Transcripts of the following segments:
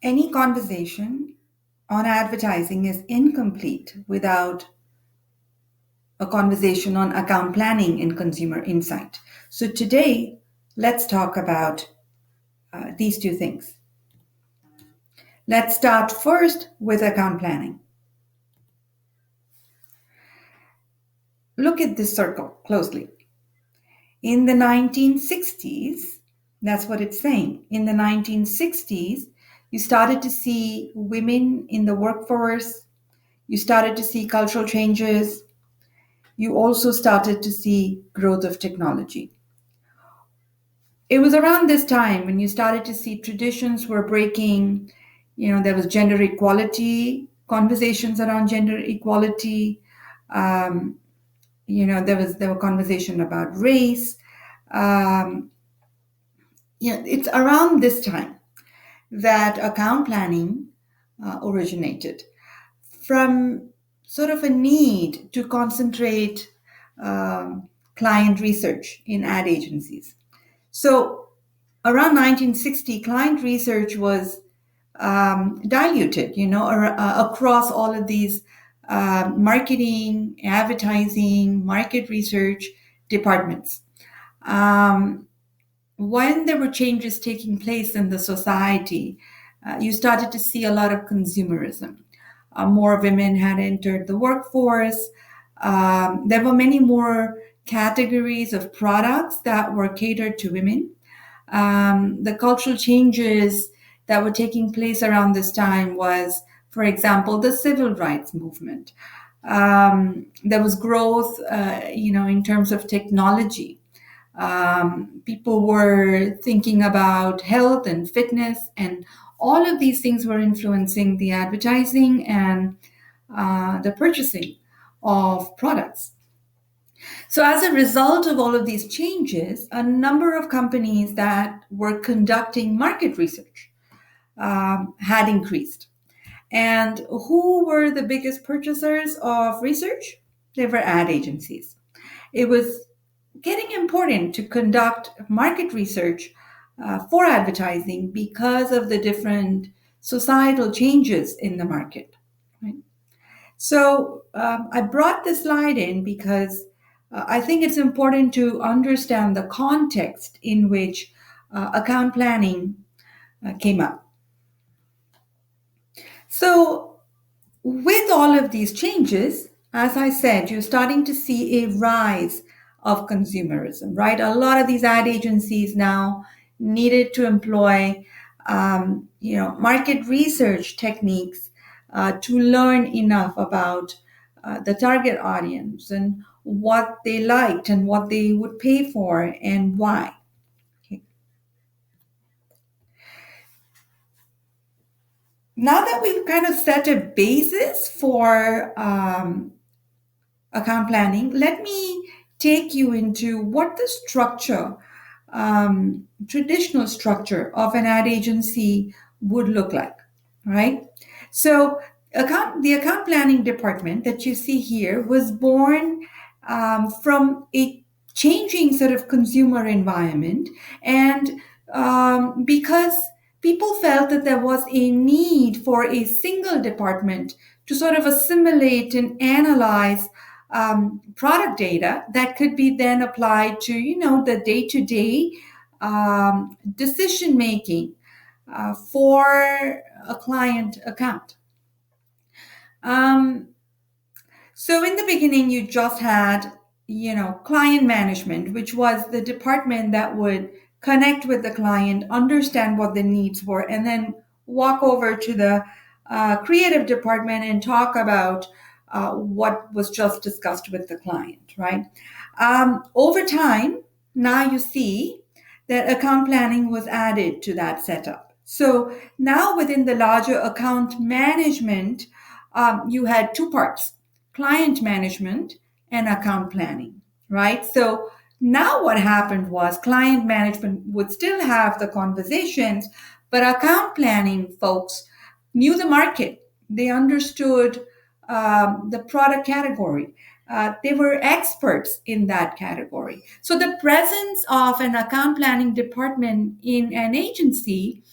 Any conversation on advertising is incomplete without a conversation on account planning and consumer insight. So today, let's talk about these two things. Let's start first with account planning. Look at this circle closely. In the 1960s, that's what it's saying. In the 1960s, you started to see women in the workforce, you started to see cultural changes, you also started to see growth of technology. It was around this time when you started to see traditions were breaking. There was gender equality, conversations around gender equality. Um, there were conversation about race. Um, it's around this time that account planning originated from sort of a need to concentrate client research in ad agencies. So around 1960, client research was diluted, across all of these marketing, advertising, market research departments. Um, when there were changes taking place in the society, you started to see a lot of consumerism. More women had entered the workforce. There were many more categories of products that were catered to women. The cultural changes that were taking place around this time was, for example, the civil rights movement. There was growth, in terms of technology. People were thinking about health and fitness, and all of these things were influencing the advertising and the purchasing of products. So, as a result of all of these changes, a number of companies that were conducting market research had increased. And who were the biggest purchasers of research? They were ad agencies. It was getting important to conduct market research for advertising because of the different societal changes in the market. Right? So I brought this slide in because I think it's important to understand the context in which account planning came up. So, with all of these changes, as I said, you're starting to see a rise of consumerism, right? A lot of these ad agencies now needed to employ, market research techniques to learn enough about the target audience and what they liked and what they would pay for and why. Okay. Now that we've kind of set a basis for account planning, let me take you into what the structure, traditional structure of an ad agency would look like, right? So, the account planning department that you see here was born from a changing sort of consumer environment, and because people felt that there was a need for a single department to sort of assimilate and analyze product data that could be then applied to, the day-to-day decision making for a client account. Um, so in the beginning, you just had, client management, which was the department that would connect with the client, understand what the needs were, and then walk over to the creative department and talk about what was just discussed with the client, right? Over time, now you see that account planning was added to that setup. So now within the larger account management, you had two parts: client management and account planning, right? So now what happened was client management would still have the conversations, but account planning folks knew the market. They understood the product category. They were experts in that category. So the presence of an account planning department in an agency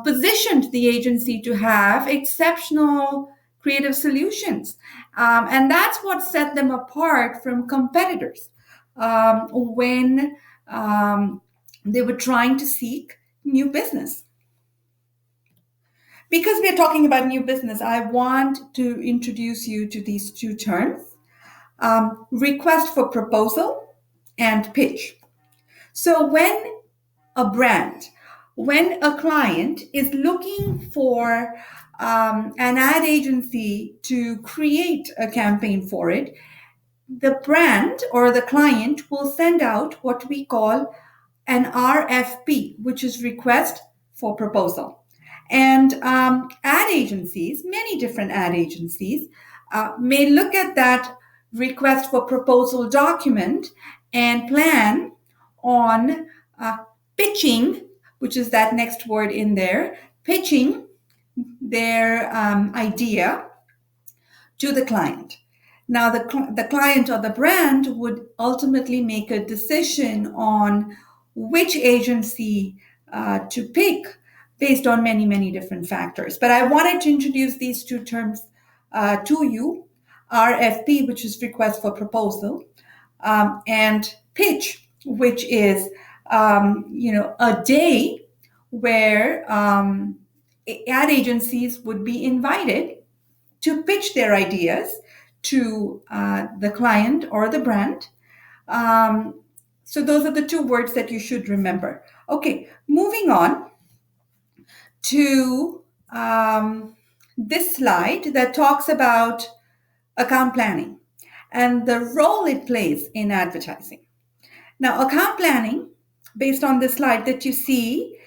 positioned the agency to have exceptional creative solutions. And that's what set them apart from competitors when they were trying to seek new business. Because we are talking about new business, I want to introduce you to these two terms, request for proposal and pitch. So when a client is looking for an ad agency to create a campaign for it, the brand or the client will send out what we call an RFP, which is request for proposal. And ad agencies, many different ad agencies, may look at that request for proposal document and plan on pitching, which is that next word in there, pitching their idea to the client. Now, the client or the brand would ultimately make a decision on which agency to pick based on many, many different factors. But I wanted to introduce these two terms to you, RFP, which is request for proposal, and pitch, which is a day where ad agencies would be invited to pitch their ideas to the client or the brand. So those are the two words that you should remember. Okay, moving on to this slide that talks about account planning and the role it plays in advertising. Now, account planning, based on this slide that you see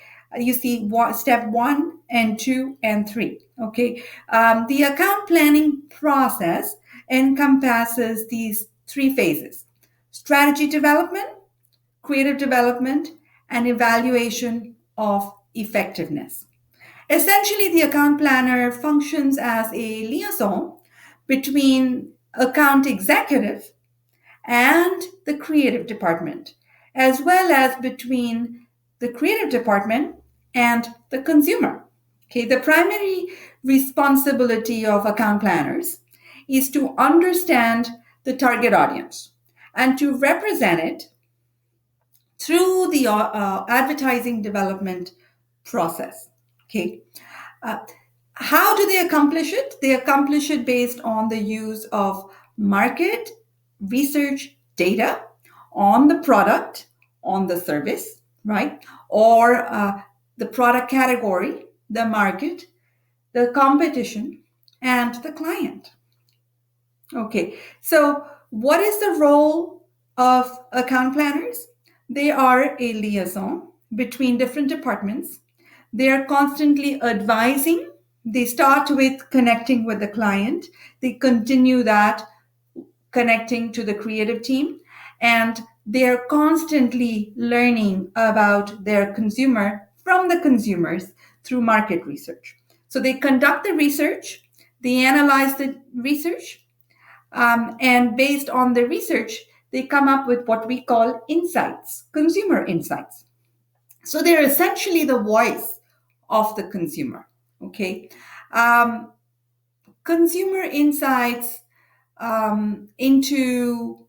step 1 and 2 and 3. Okay, the account planning process encompasses these 3 phases: strategy development, creative development, and evaluation of effectiveness. Essentially, the account planner functions as a liaison between account executive and the creative department, as well as between the creative department and the consumer. Okay, the primary responsibility of account planners is to understand the target audience and to represent it through the advertising development process. Okay, how do they accomplish it? They accomplish it based on the use of market research data on the product, on the service, right? Or the product category, the market, the competition, and the client. Okay, so what is the role of account planners? They are a liaison between different departments. They are constantly advising. They start with connecting with the client. They continue that connecting to the creative team, and they're constantly learning about their consumer from the consumers through market research. So they conduct the research, they analyze the research, and based on the research, they come up with what we call insights, consumer insights. So they're essentially the voice of the consumer. Okay, consumer insights into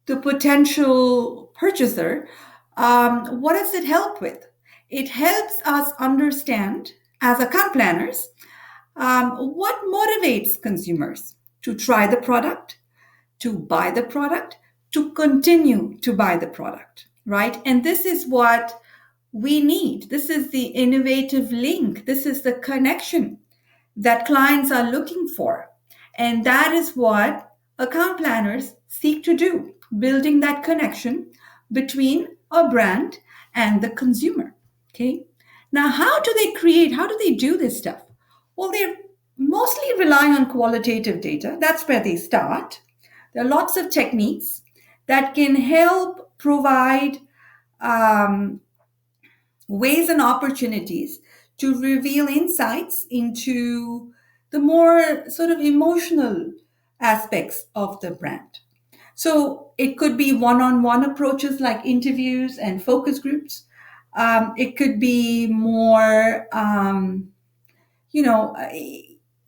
the potential purchaser. What does it help with? It helps us understand, as account planners, what motivates consumers to try the product, to buy the product, to continue to buy the product, right? And this is what we need. This is the innovative link. This is the connection that clients are looking for. And that is what account planners seek to do, building that connection between a brand and the consumer. Okay. Now, how do they do this stuff? Well, they mostly rely on qualitative data. That's where they start. There are lots of techniques that can help provide ways and opportunities to reveal insights into the more sort of emotional aspects of the brand. So it could be one-on-one approaches like interviews and focus groups. It could be more, you know,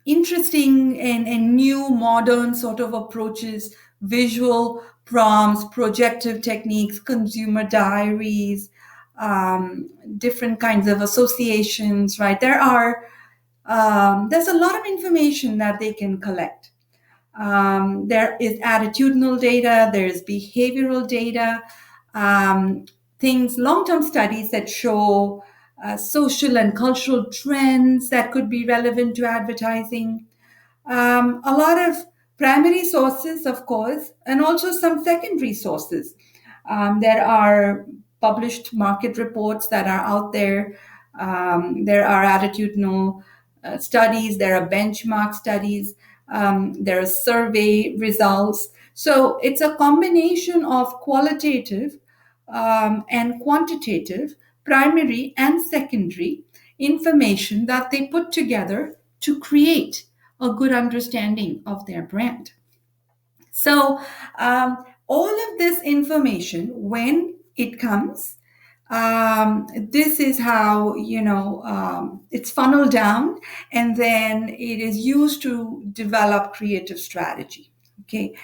interesting and new modern sort of approaches, visual prompts, projective techniques, consumer diaries, different kinds of associations, right? There's a lot of information that they can collect. There is attitudinal data, there's behavioral data, um, long-term studies that show social and cultural trends that could be relevant to advertising. A lot of primary sources, of course, and also some secondary sources. There are published market reports that are out there. There are attitudinal studies, there are benchmark studies, there are survey results. So it's a combination of qualitative and quantitative, primary and secondary information that they put together to create a good understanding of their brand. So, all of this information, when it comes, this is how, it's funneled down, and then it is used to develop creative strategy. Okay.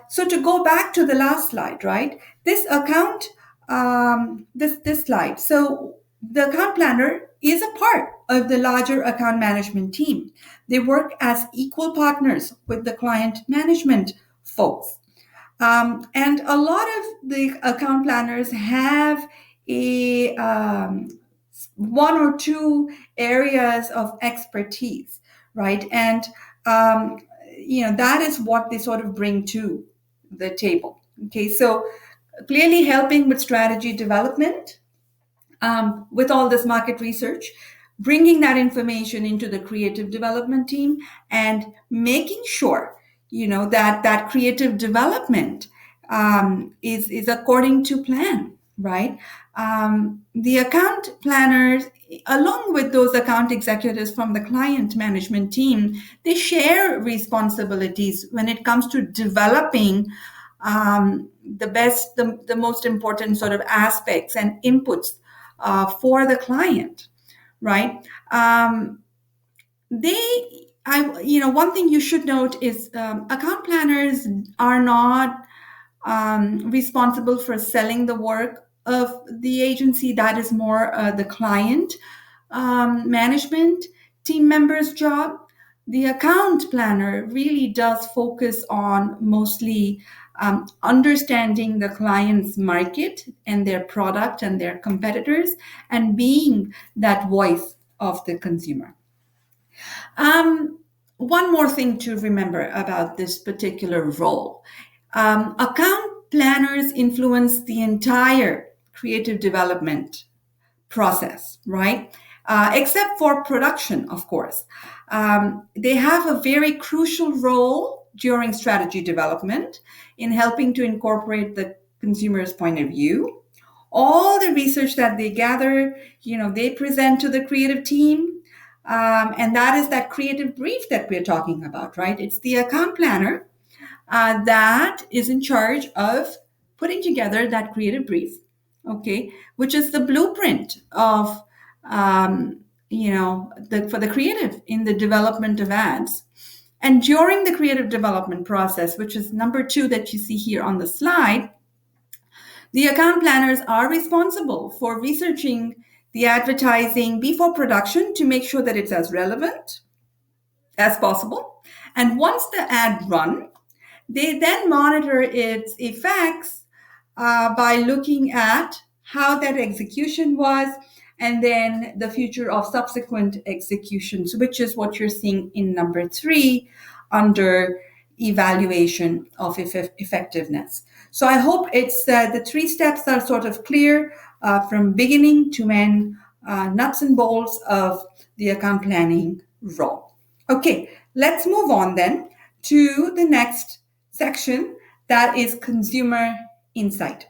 So to go back to the last slide, right? This account, this slide. So the account planner is a part of the larger account management team. They work as equal partners with the client management folks. And a lot of the account planners have a one or two areas of expertise, right? And that is what they sort of bring to the table. Okay, so clearly helping with strategy development, with all this market research, bringing that information into the creative development team, and making sure that creative development is according to plan, right? The account planners, along with those account executives from the client management team, they share responsibilities when it comes to developing the most important sort of aspects and inputs for the client, right? One thing you should note is account planners are not responsible for selling the work of the agency. That is more the client management team member's job. The account planner really does focus on mostly understanding the client's market and their product and their competitors, and being that voice of the consumer. One more thing to remember about this particular role. Account planners influence the entire creative development process, right? Except for production, of course. They have a very crucial role during strategy development in helping to incorporate the consumer's point of view. All the research that they gather, they present to the creative team. And that is that creative brief that we're talking about, right? It's the account planner that is in charge of putting together that creative brief, okay, which is the blueprint of, for the creative in the development of ads. And during the creative development process, which is number 2 that you see here on the slide, the account planners are responsible for researching the advertising before production to make sure that it's as relevant as possible. And once the ad run, they then monitor its effects by looking at how that execution was, and then the future of subsequent executions, which is what you're seeing in number 3 under evaluation of effectiveness. So I hope it's the 3 steps are sort of clear from beginning to end, nuts and bolts of the account planning role. Okay, let's move on then to the next section, that is consumer insight.